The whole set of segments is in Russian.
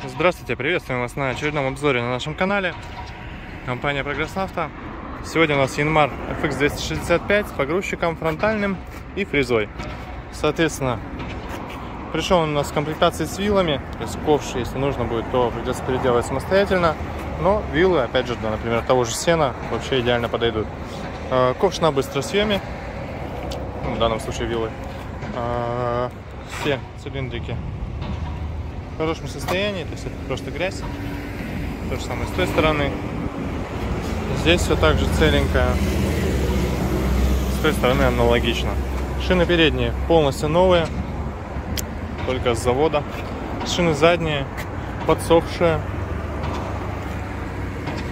Здравствуйте, приветствуем вас на очередном обзоре на нашем канале. Компания Прогресс Авто. Сегодня у нас Янмар FX265 с погрузчиком фронтальным и фрезой. Соответственно, пришел он у нас в комплектации с вилами. То есть ковш, если нужно будет, то придется переделать самостоятельно. Но вилы, опять же, например, того же сена вообще идеально подойдут. Ковш на быстросъеме, в данном случае вилы. Все цилиндрики в хорошем состоянии, то есть это просто грязь. То же самое с той стороны. Здесь все так же целенькое. С той стороны аналогично. Шины передние полностью новые, только с завода. Шины задние подсохшие.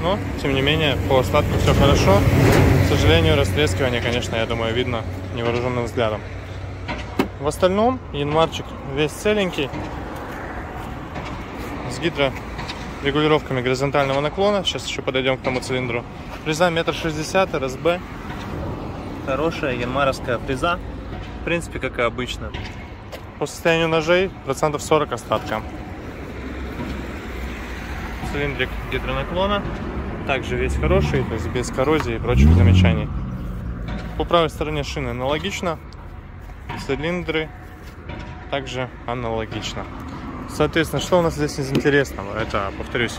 Но, тем не менее, по остатку все хорошо. К сожалению, растрескивание, конечно, я думаю, видно невооруженным взглядом. В остальном Янмарчик весь целенький, с гидрорегулировками горизонтального наклона. Сейчас еще подойдем к тому цилиндру. Фреза 1,60 м, РСБ. Хорошая янмаровская фреза. В принципе, как и обычно. По состоянию ножей процентов 40 остатка. Цилиндрик гидронаклона. Также весь хороший, то есть без коррозии и прочих замечаний. По правой стороне шины аналогично. Цилиндры также аналогично. Соответственно, что у нас здесь из интересного? Это, повторюсь,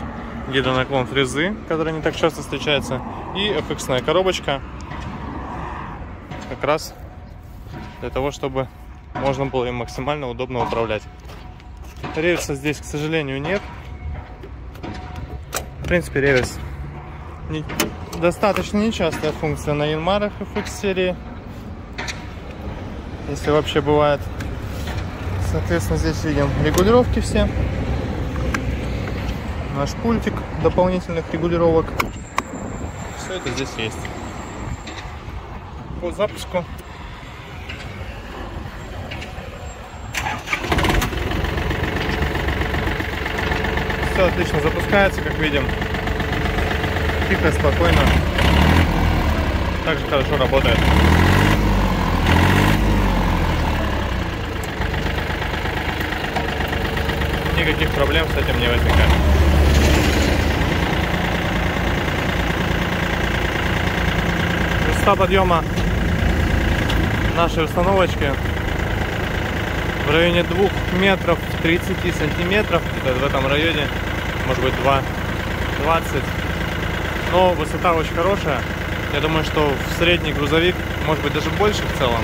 гидронаклон фрезы, который не так часто встречается, и FX-ная коробочка, как раз для того, чтобы можно было им максимально удобно управлять. Реверса здесь, к сожалению, нет. В принципе, реверс достаточно нечастая функция на Янмарах FX серии, если вообще бывает. Соответственно, здесь видим регулировки все. Наш пультик дополнительных регулировок. Все это здесь есть. По запуску. Все отлично запускается, как видим. Тихо, спокойно. Также хорошо работает. Никаких проблем с этим не возникает. Высота подъема нашей установочки в районе 2 метров 30 сантиметров, где-то в этом районе, может быть 2,20. Но высота очень хорошая. Я думаю, что в средний грузовик, может быть даже больше в целом,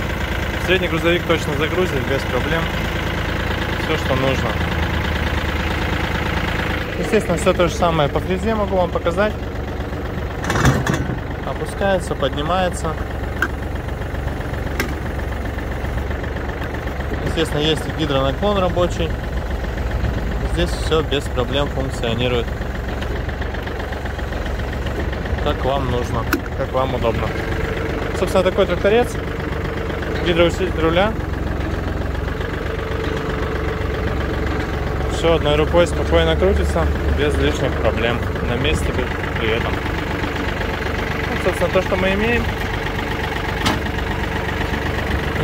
средний грузовик точно загрузит без проблем все, что нужно. Естественно, все то же самое по фрезе могу вам показать. Опускается, поднимается. Естественно, есть и гидронаклон рабочий. Здесь все без проблем функционирует. Как вам нужно, как вам удобно. Собственно, такой тракторец. Гидроусилитель руля. Все одной рукой спокойно крутится, без лишних проблем, на месте при этом. Вот, собственно, то, что мы имеем.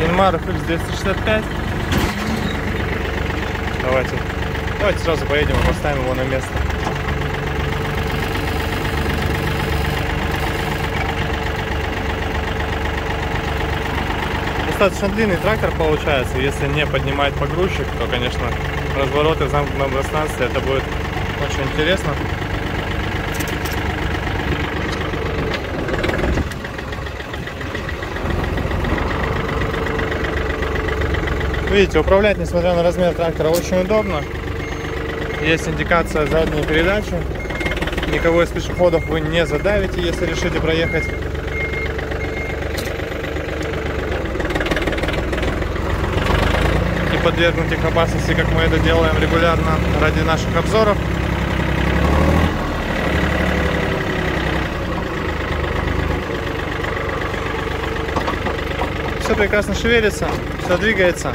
Янмар FX265. Давайте сразу поедем и поставим его на место. Достаточно длинный трактор получается. Если не поднимать погрузчик, то, конечно, развороты в замкнутом пространстве, это будет очень интересно. Видите, управлять, несмотря на размер трактора, очень удобно. Есть индикация задней передачи. Никого из пешеходов вы не задавите, если решите проехать. Подвергнуть их опасности, как мы это делаем регулярно ради наших обзоров. Все прекрасно шевелится, все двигается.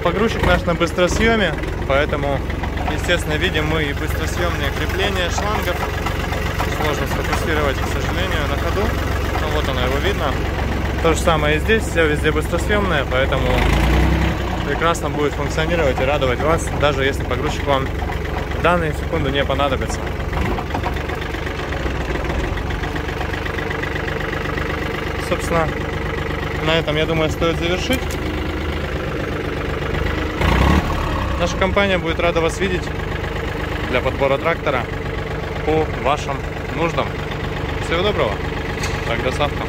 Погрузчик наш на быстросъеме, поэтому, естественно, видим мы и быстросъемные крепления шлангов. Сложно сфокусировать, к сожалению, на ходу. Но вот оно, его видно. То же самое и здесь, все везде быстросъемное, поэтому прекрасно будет функционировать и радовать вас, даже если погрузчик вам в данную секунду не понадобится. Собственно, на этом, я думаю, стоит завершить. Наша компания будет рада вас видеть для подбора трактора по вашим нуждам. Всего доброго. Так, до завтра.